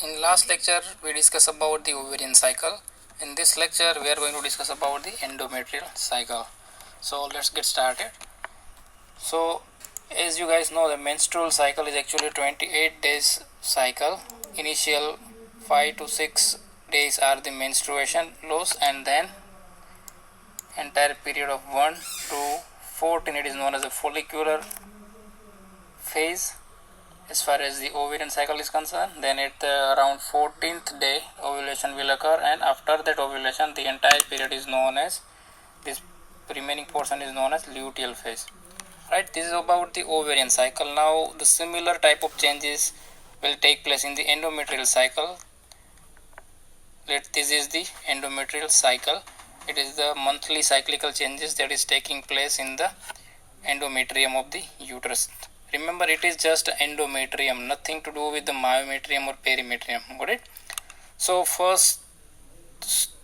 In last lecture we discussed about the ovarian cycle. In this lecture we are going to discuss about the endometrial cycle. So let's get started. So as you guys know, the menstrual cycle is actually 28 days cycle. Initial 5 to 6 days are the menstruation loss, and then entire period of 1 to 14 it is known as a follicular phase as far as the ovarian cycle is concerned. Then at the around 14th day ovulation will occur, and after that ovulation the entire period is known as, this remaining portion is known as luteal phase. Right, this is about the ovarian cycle. Now the similar type of changes will take place in the endometrial cycle. This is the endometrial cycle. It is the monthly cyclical changes that is taking place in the endometrium of the uterus. Remember, it is just endometrium, nothing to do with the myometrium or perimetrium. Got it? So first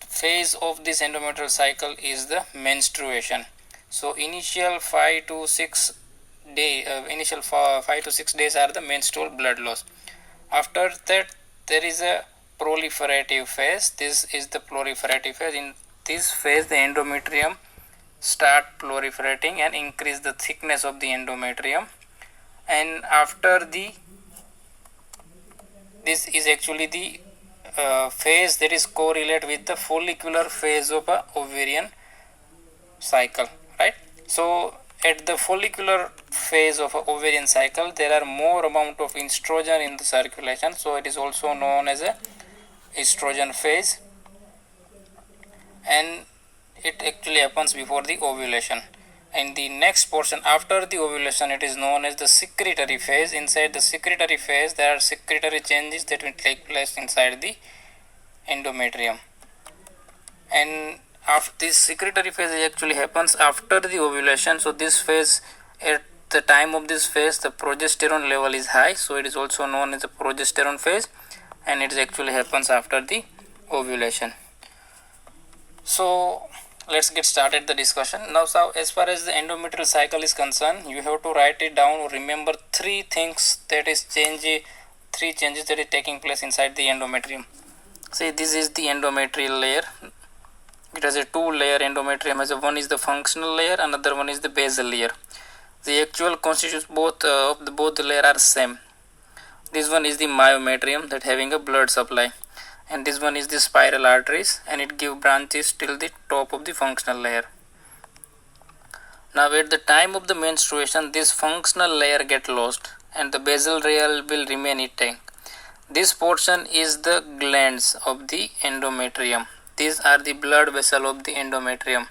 phase of this endometrial cycle is the menstruation. So initial 5 to 6 days are the menstrual blood loss. After that there is a proliferative phase. This is the proliferative phase. In this phase the endometrium start proliferating and increase the thickness of the endometrium, and after this is actually the phase that is correlate with the follicular phase of a ovarian cycle, right? So at the follicular phase of a ovarian cycle there are more amount of estrogen in the circulation, so it is also known as a estrogen phase, and it actually happens before the ovulation. And the next portion after the ovulation, it is known as the secretory phase. Inside the secretory phase there are secretory changes that will take place inside the endometrium, and after this secretory phase actually happens after the ovulation. So this phase, at the time of this phase the progesterone level is high, so it is also known as the progesterone phase, and it actually happens after the ovulation. So let's get started the discussion now. So as far as the endometrial cycle is concerned, you have to write it down or remember three changes that is taking place inside the endometrium. See, this is the endometrial layer. It has a two layer endometrium. As one is the functional layer, another one is the basal layer. The actual constitutes both the layer are same. This one is the myometrium, that having a blood supply, and this one is the spiral arteries, and it give branches till the top of the functional layer. Now at the time of the menstruation this functional layer get lost and the basal layer will remain intact. This portion is the glands of the endometrium. These are the blood vessel of the endometrium,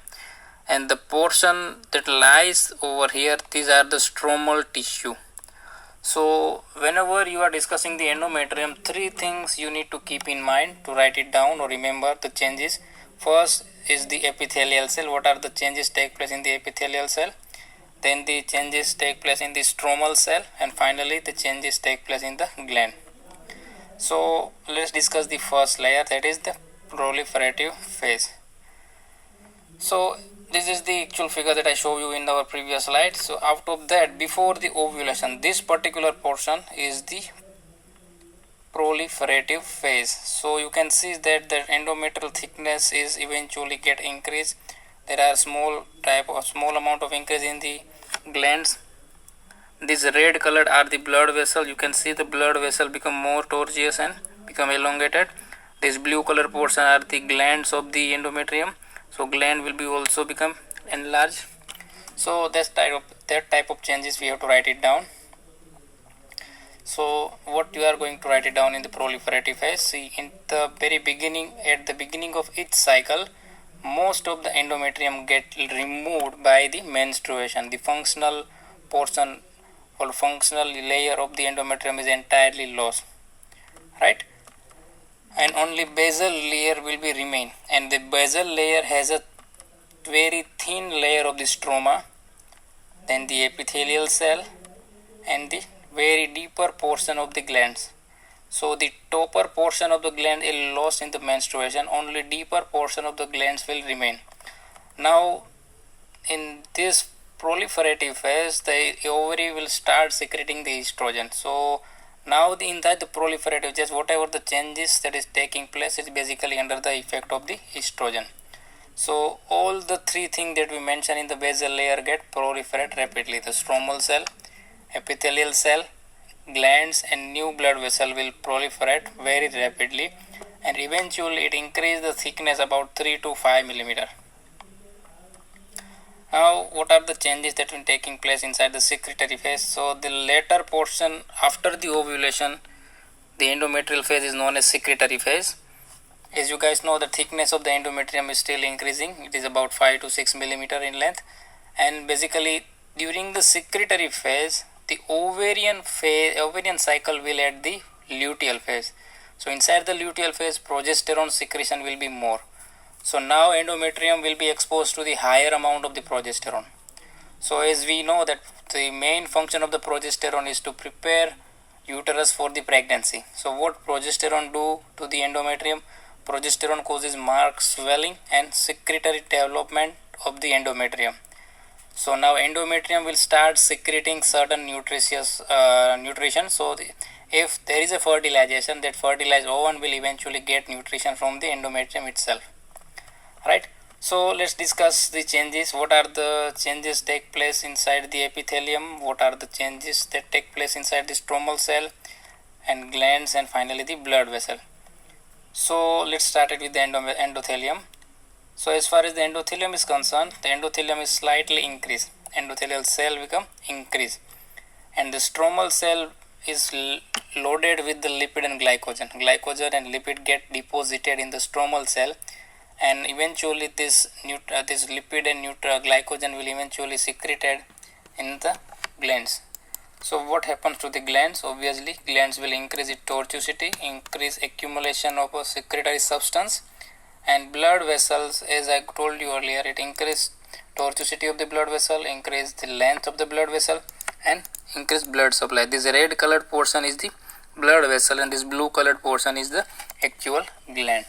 and the portion that lies over here, these are the stromal tissue. So whenever you are discussing the endometrium, three things you need to keep in mind to write it down or remember the changes. First is the epithelial cell. What are the changes take place in the epithelial cell? Then the changes take place in the stromal cell, and finally the changes take place in the gland. So let's discuss the first layer, that is the proliferative phase. So this is the actual figure that I showed you in our previous slide. So out of that, before the ovulation, this particular portion is the proliferative phase. So you can see that the endometrial thickness is eventually get increased. There are small amount of increase in the glands. This red colored are the blood vessel. You can see the blood vessel become more tortuous and become elongated. This blue color portion are the glands of the endometrium. So gland will be also become enlarged. So that type of changes we have to write it down. So what you are going to write it down in the proliferative phase. See, in the very beginning, at the beginning of each cycle, most of the endometrium get removed by the menstruation. The functional portion or functional layer of the endometrium is entirely lost, right? And only basal layer will be remain, and the basal layer has a very thin layer of the stroma, then the epithelial cell, and the very deeper portion of the glands. So the topper portion of the gland is lost in the menstruation, only deeper portion of the glands will remain. Now in this proliferative phase the ovary will start secreting the estrogen. So Now inside the proliferative, just whatever the changes that is taking place is basically under the effect of the estrogen. So all the three things that we mentioned in the basal layer get proliferate rapidly. The stromal cell, epithelial cell, glands and new blood vessel will proliferate very rapidly, and eventually it increases the thickness about 3 to 5 millimeter. Now what are the changes that are taking place inside the secretory phase? So the later portion after the ovulation, the endometrial phase is known as secretory phase. As you guys know, the thickness of the endometrium is still increasing. It is about 5 to 6 millimeter in length, and basically during the secretory phase, the ovarian cycle will at the luteal phase. So inside the luteal phase, progesterone secretion will be more. So now endometrium will be exposed to the higher amount of the progesterone. So as we know that the main function of the progesterone is to prepare uterus for the pregnancy. So what progesterone do to the endometrium? Progesterone causes marked swelling and secretory development of the endometrium. So now endometrium will start secreting certain nutrition. So if there is a fertilization, that fertilized ovum will eventually get nutrition from the endometrium itself. Right. So let's discuss the changes. What are the changes take place inside the epithelium? What are the changes that take place inside the stromal cell and glands, and finally the blood vessel? So let's start it with the endothelium. So as far as the endothelium is concerned, the endothelium is slightly increased. Endothelial cell become increased, and the stromal cell is loaded with the lipid and glycogen. Glycogen and lipid get deposited in the stromal cell, and eventually this lipid and glycogen will eventually secreted in the glands. So what happens to the glands? Obviously glands will increase its tortuosity, increase accumulation of a secretory substance, and blood vessels, as I told you earlier, it increase tortuosity of the blood vessel, increase the length of the blood vessel, and increase blood supply. This red colored portion is the blood vessel, and this blue colored portion is the actual gland.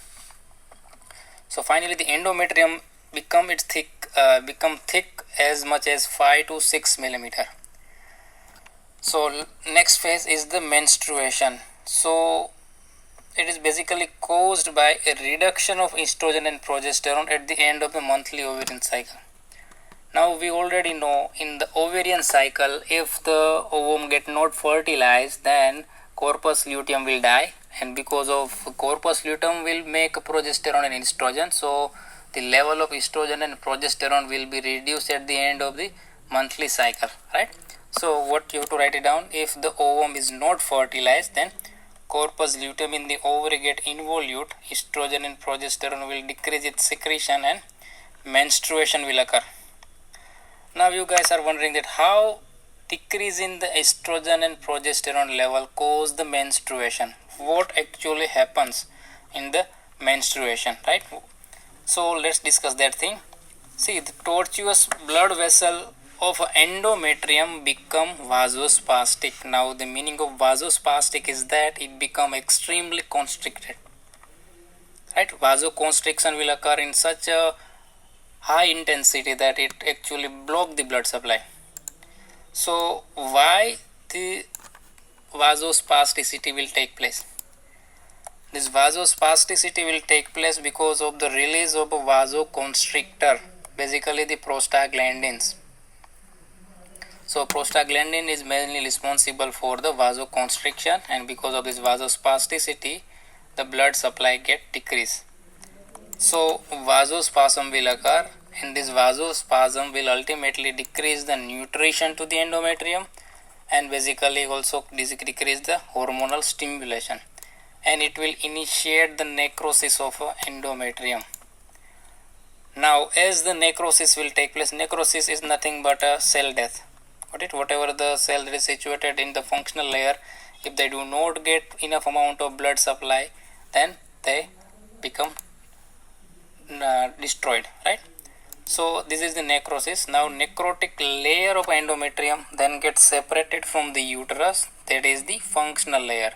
So finally the endometrium become thick as much as 5 to 6 millimeter. So next phase is the menstruation. So it is basically caused by a reduction of estrogen and progesterone at the end of the monthly ovarian cycle. Now we already know in the ovarian cycle, if the ovum get not fertilized, then corpus luteum will die, and because of corpus luteum will make progesterone and estrogen, so the level of estrogen and progesterone will be reduced at the end of the monthly cycle, right? So what you have to write it down: if the ovum is not fertilized, then corpus luteum in the ovary get involute, estrogen and progesterone will decrease its secretion, and menstruation will occur. Now you guys are wondering that how decrease in the estrogen and progesterone level cause the menstruation. What actually happens in the menstruation, right? So let's discuss that thing. See, the tortuous blood vessel of endometrium become vasospastic. Now the meaning of vasospastic is that it become extremely constricted, right? Vasoconstriction will occur in such a high intensity that it actually block the blood supply. So why the vasospasticity will take place? This vasospasticity will take place because of the release of a vasoconstrictor, basically the prostaglandins. So prostaglandin is mainly responsible for the vasoconstriction, and because of this vasospasticity, the blood supply get decreased. So vasospasm will occur, and this vasospasm will ultimately decrease the nutrition to the endometrium, and basically also decrease the hormonal stimulation, and it will initiate the necrosis of endometrium. Now as the necrosis will take place, necrosis is nothing but a cell death. Whatever the cell that is situated in the functional layer, if they do not get enough amount of blood supply, then they become destroyed, right? So this is the necrosis. Now necrotic layer of endometrium then gets separated from the uterus, that is the functional layer.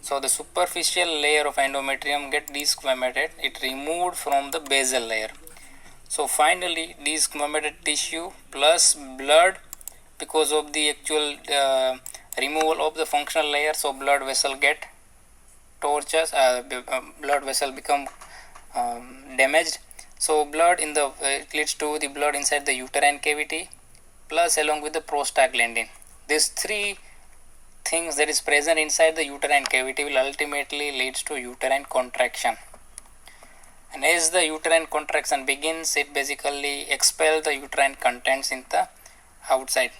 So the superficial layer of endometrium get desquamated, it removed from the basal layer. So finally desquamated tissue plus blood, because of the actual removal of the functional layer, so blood vessel get tortured, blood vessel become damaged. So blood in the it leads to the blood inside the uterine cavity, plus along with the prostaglandin. These three things that is present inside the uterine cavity will ultimately leads to uterine contraction. And as the uterine contraction begins, it basically expels the uterine contents in the outside.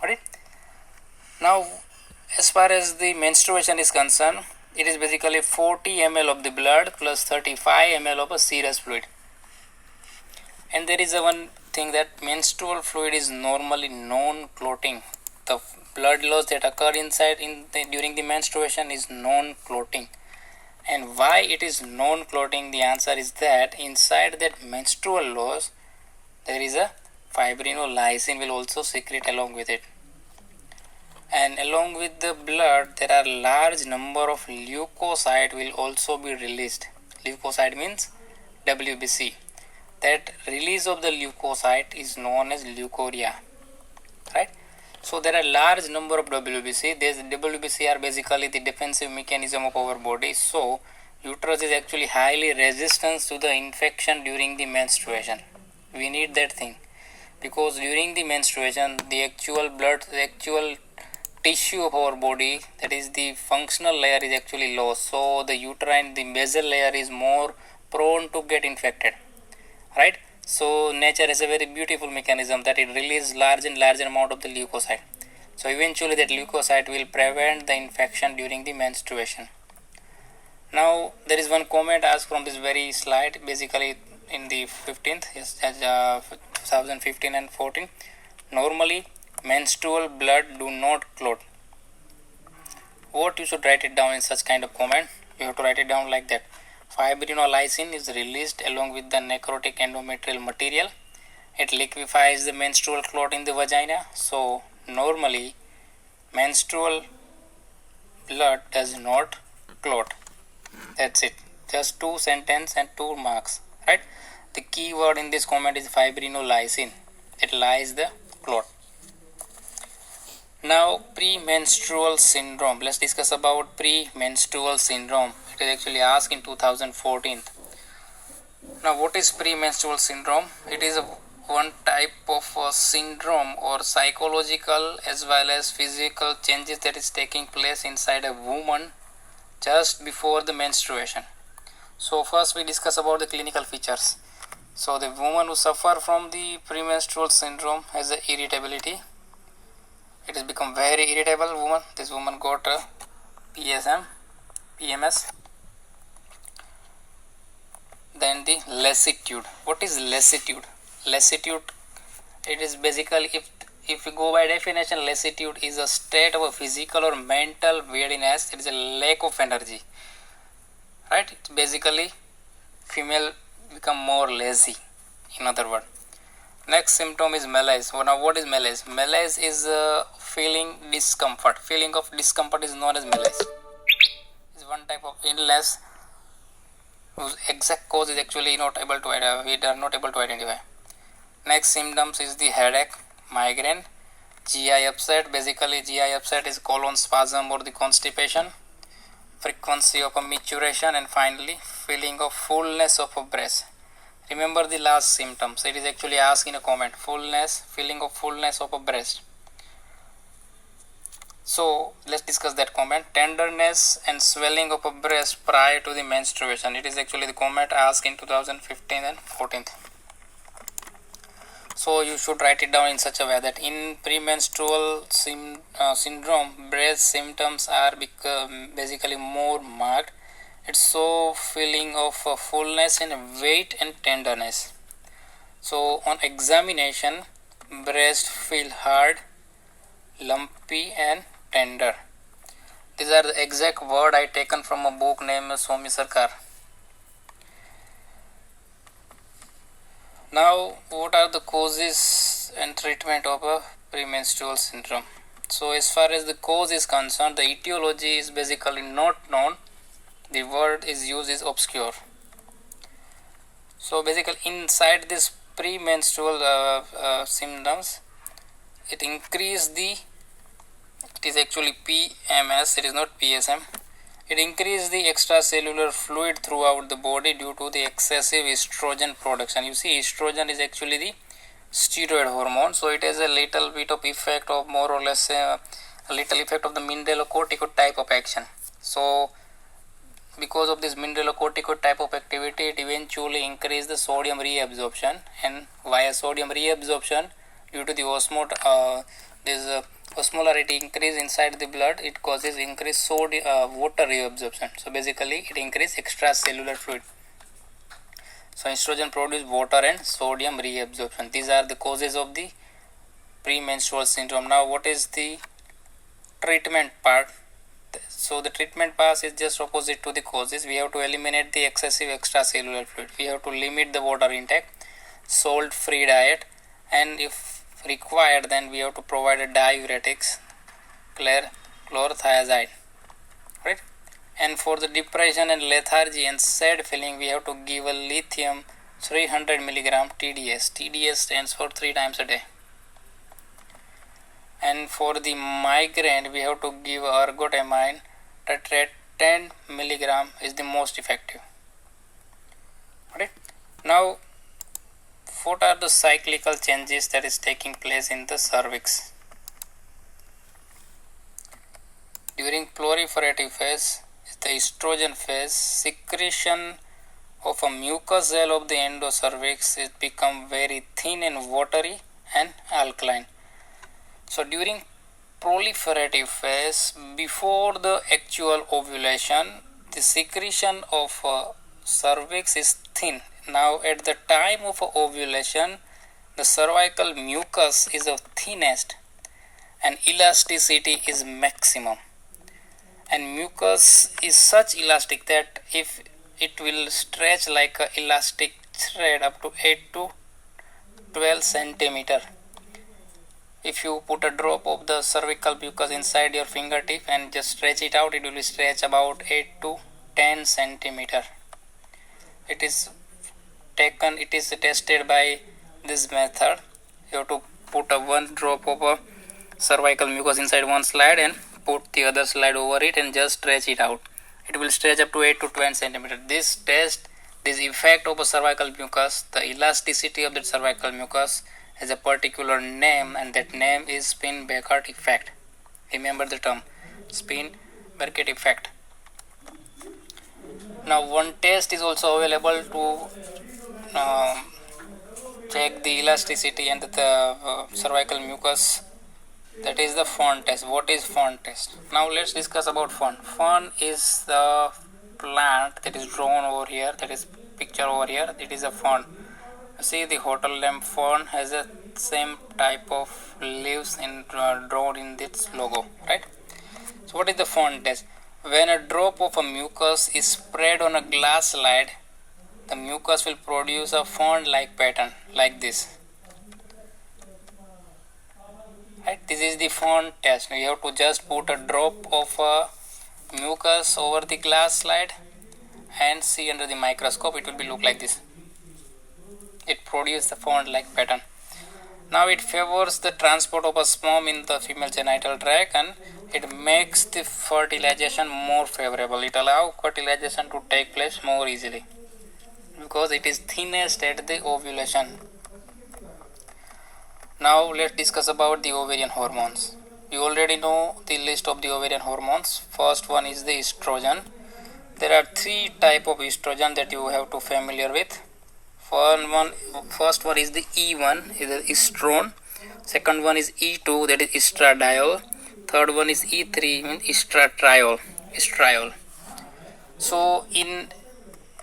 Alright. Now, as far as the menstruation is concerned, it is basically 40 ml of the blood plus 35 ml of a serous fluid. And there is a one thing that menstrual fluid is normally non-clotting. The blood loss that occur inside during the menstruation is non-clotting. And why it is non-clotting? The answer is that inside that menstrual loss, there is a fibrinolysin will also secrete along with it. And along with the blood, there are large number of leukocyte will also be released. Leukocyte means WBC. That release of the leukocyte is known as leukorrhea, right? So there are large number of WBC. These WBC are basically the defensive mechanism of our body. So uterus is actually highly resistant to the infection during the menstruation. We need that thing because during the menstruation, the actual blood, the actual tissue of our body, that is the functional layer, is actually lost. So the uterine, the basal layer is more prone to get infected. Right, so nature has a very beautiful mechanism that it releases large and larger amount of the leukocyte. So eventually that leukocyte will prevent the infection during the menstruation. Now there is one comment asked from this very slide, basically in the 15th, 2015 and 14. Normally menstrual blood do not clot. What you should write it down in such kind of comment? You have to write it down like that. Fibrinolysin is released along with the necrotic endometrial material. It liquefies the menstrual clot in the vagina. So normally menstrual blood does not clot. That's it. Just 2 sentences and 2 marks. Right? The key word in this comment is fibrinolysin. It lies the clot. Now premenstrual syndrome. Let's discuss about premenstrual syndrome. It is actually asked in 2014. Now what is premenstrual syndrome? It is one type of syndrome or psychological as well as physical changes that is taking place inside a woman just before the menstruation. So first we discuss about the clinical features. So the woman who suffer from the premenstrual syndrome has a irritability. It has become very irritable woman. This woman got a PMS. Then the lassitude. What is lassitude? Lassitude, it is basically, if you go by definition, lassitude is a state of a physical or mental weariness. It is a lack of energy. Right? It's basically female become more lazy, in other words. Next symptom is malaise. Now what is malaise? Malaise is feeling discomfort. Feeling of discomfort is known as malaise. It's one type of illness whose exact cause is actually not able to we are not able to identify. Next symptoms is the headache, migraine, GI upset. Basically GI upset is colon spasm or the constipation, frequency of a micturition, and finally feeling of fullness of a breast. Remember the last symptoms. It is actually asked in a comment. Fullness, feeling of fullness of a breast. So let's discuss that comment. Tenderness and swelling of a breast prior to the menstruation. It is actually the comment asked in 2015 and 14. So you should write it down in such a way that in premenstrual syndrome, breast symptoms are basically more marked. It's so feeling of fullness and weight and tenderness. So on examination, breast feel hard, lumpy and tender. These are the exact word I taken from a book named Somi Sarkar. Now what are the causes and treatment of a premenstrual syndrome? So as far as the cause is concerned, the etiology is basically not known. The word is used is obscure. So basically inside this premenstrual symptoms, it increase the it is actually PMS, it is not PSM. It increases the extracellular fluid throughout the body due to the excessive estrogen production. You see, estrogen is actually the steroid hormone, so it has a little bit of effect of more or less a little effect of the mineralocorticoid type of action. So because of this mineralocorticoid type of activity, it eventually increases the sodium reabsorption, and via sodium reabsorption, due to the osmolarity increase inside the blood, it causes increased water reabsorption. So basically it increases extracellular fluid. So estrogen produces water and sodium reabsorption. These are the causes of the premenstrual syndrome. Now what is the treatment part? So the treatment part is just opposite to the causes. We have to eliminate the excessive extracellular fluid. We have to limit the water intake, salt free diet, and if required, then we have to provide a diuretics, chlorothiazide, right? And for the depression and lethargy and sad feeling, we have to give a lithium 300 milligram TDS. TDS stands for 3 times a day. And for the migraine, we have to give ergotamine tetrate 10 milligram is the most effective, right? Now what are the cyclical changes that is taking place in the cervix? During proliferative phase, the estrogen phase, secretion of a mucus gel of the endocervix is become very thin and watery and alkaline. So during proliferative phase, before the actual ovulation, the secretion of cervix is thin. Now at the time of ovulation, the cervical mucus is of thinnest and elasticity is maximum, and mucus is such elastic that if it will stretch like a elastic thread up to 8 to 12 centimeter. If you put a drop of the cervical mucus inside your fingertip and just stretch it out, it will stretch about 8 to 10 centimeter. It is tested by this method. You have to put a one drop of a cervical mucus inside one slide and put the other slide over it and just stretch it out. It will stretch up to 8 to 10 centimeter. This effect of a cervical mucus, the elasticity of the cervical mucus has a particular name, and that name is Spin-Bärkert effect. Remember the term, Spin-Bärkert effect. Now one test is also available to check the elasticity and the cervical mucus, that is the Fawn test. What is Fawn test? Now let's discuss about Fawn. Fawn is the plant that is drawn over here, that is picture over here. It is a fawn. See, the hotel lamp fawn has a same type of leaves drawn in its logo, right? So what is the Fawn test? When a drop of a mucus is spread on a glass slide, the mucus will produce a fawn-like pattern like this. Right? This is the Fawn test. You have to just put a drop of mucus over the glass slide and see under the microscope. It will be look like this. It produces the fawn-like pattern. Now it favors the transport of a sperm in the female genital tract, and it makes the fertilization more favorable. It allows fertilization to take place more easily because it is thinnest at the ovulation. Now let's discuss about the ovarian hormones. You already know the list of the ovarian hormones. First one is the estrogen. There are 3 types of estrogen that you have to familiar with. First one is the E1, is the estrone. Second one is E2, that is estradiol. Third one is E3, means estriol. So in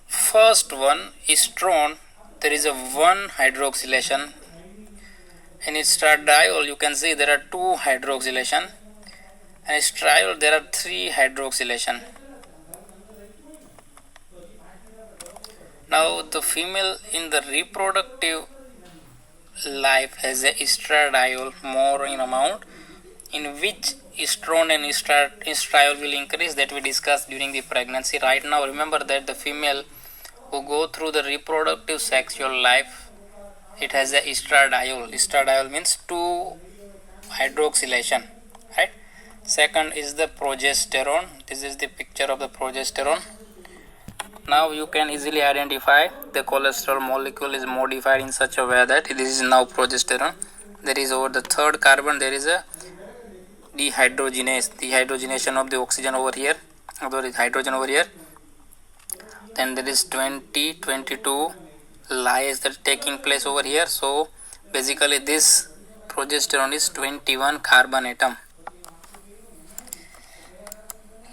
first one, estrone, there is a 1 hydroxylation. In estradiol, you can see there are 2 hydroxylation. And estriol, there are 3 hydroxylation. Now the female in the reproductive life has a estradiol more in amount, in which estrone and estriol will increase, that we discussed during the pregnancy. Right now remember that the female who go through the reproductive sexual life, it has a estradiol. Estradiol means 2 hydroxylation, right? Second is the progesterone. This is the picture of the progesterone. Now you can easily identify the cholesterol molecule is modified in such a way that this is now progesterone. There is over the third carbon there is a dehydrogenation of the oxygen over here, there is hydrogen over here. Then there is 22 lyase that taking place over here. So basically this progesterone is 21 carbon atom.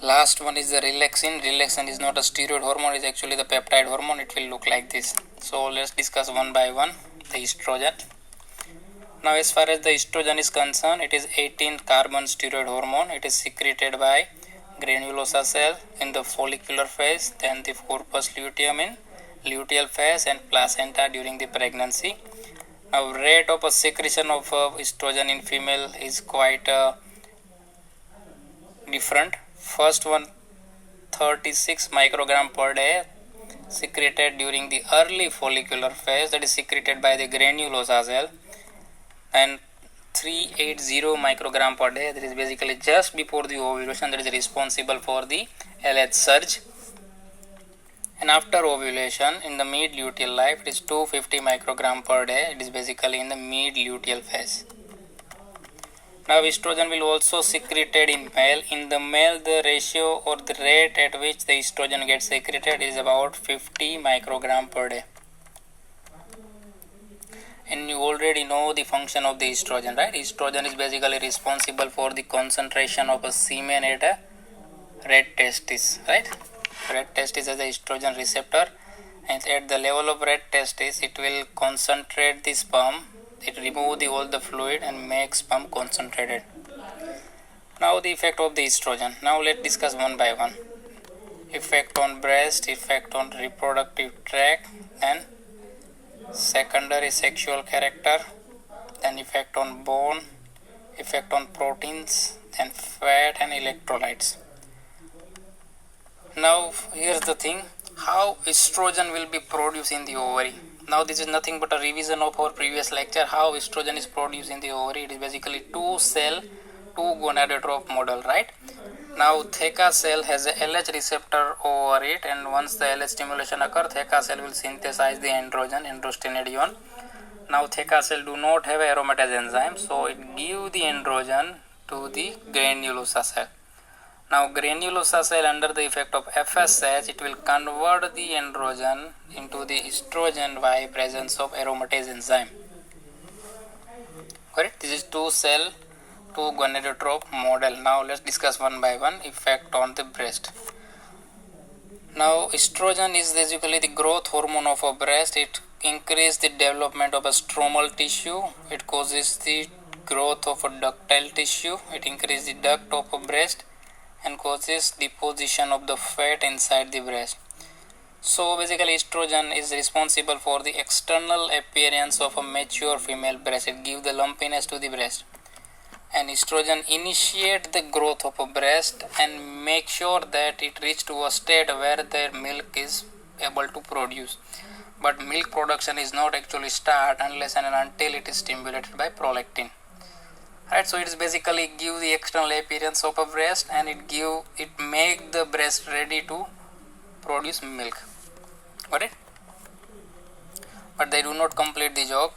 Last one is the relaxin. Relaxin is not a steroid hormone, it is actually the peptide hormone. It will look like this. So let's discuss one by one the estrogen. Now as far as the estrogen is concerned, it is 18 carbon steroid hormone. It is secreted by granulosa cell in the follicular phase, then the corpus luteum in luteal phase, and placenta during the pregnancy. Now rate of a secretion of estrogen in female is quite different. First one 36 microgram per day secreted during the early follicular phase, that is secreted by the granulosa cell, and 380 microgram per day, that is basically just before the ovulation, that is responsible for the LH surge. And after ovulation in the mid luteal life, it is 250 microgram per day, it is basically in the mid luteal phase. Now estrogen will also secreted in male. In the male, the ratio or the rate at which the estrogen gets secreted is about 50 microgram per day. And you already know the function of the estrogen, right? Estrogen is basically responsible for the concentration of a semen at a red testis, right? Red testis has a estrogen receptor, and at the level of red testis, it will concentrate the sperm. It remove all the fluid and make sperm concentrated. Now the effect of the estrogen. Now let's discuss one by one. Effect on breast, effect on reproductive tract, and secondary sexual character, then effect on bone, effect on proteins, then fat and electrolytes. Now here's the thing, how estrogen will be produced in the ovary. Now this is nothing but a revision of our previous lecture, how estrogen is produced in the ovary. It is basically two gonadotrope model, right? Now theca cell has a LH receptor over it, and once the LH stimulation occurs, theca cell will synthesize the androgen, androstenedione. Now theca cell do not have aromatase enzyme, so it give the androgen to the granulosa cell. Now granulosa cell under the effect of FSH, it will convert the androgen into the estrogen by presence of aromatase enzyme. Correct? This is two gonadotrope model. Now let's discuss one by one effect on the breast. Now estrogen is basically the growth hormone of a breast. It increases the development of a stromal tissue. It causes the growth of a ductile tissue. It increases the duct of a breast and causes deposition of the fat inside the breast. So basically estrogen is responsible for the external appearance of a mature female breast. It gives the lumpiness to the breast. And estrogen initiate the growth of a breast and make sure that it reach to a state where their milk is able to produce. But milk production is not actually start unless and until it is stimulated by prolactin. Right, so it is basically give the external appearance of a breast, and it make the breast ready to produce milk. Got it? But they do not complete the job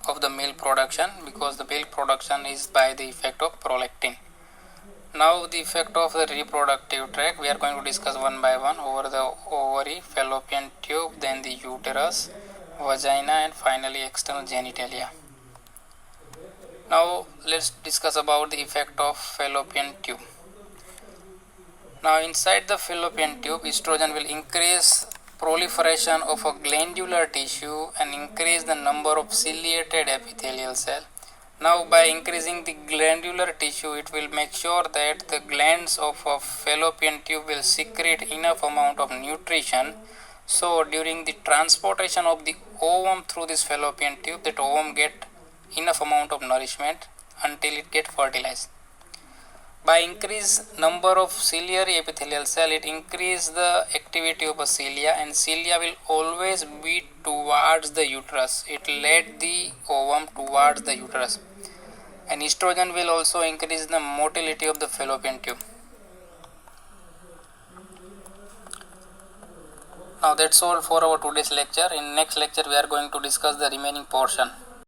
of the milk production, because the milk production is by the effect of prolactin. Now the effect of the reproductive tract we are going to discuss one by one, over the ovary, fallopian tube, then the uterus, vagina, and finally external genitalia. Now let's discuss about the effect of fallopian tube. Now inside the fallopian tube, estrogen will increase proliferation of a glandular tissue and increase the number of ciliated epithelial cell. Now by increasing the glandular tissue, it will make sure that the glands of a fallopian tube will secrete enough amount of nutrition. So during the transportation of the ovum through this fallopian tube, that ovum get enough amount of nourishment until it get fertilized. By increase number of ciliary epithelial cell, it increase the activity of a cilia, and cilia will always be towards the uterus. It led the ovum towards the uterus. and estrogen will also increase the motility of the fallopian tube. Now that's all for our today's lecture. In next lecture we are going to discuss the remaining portion.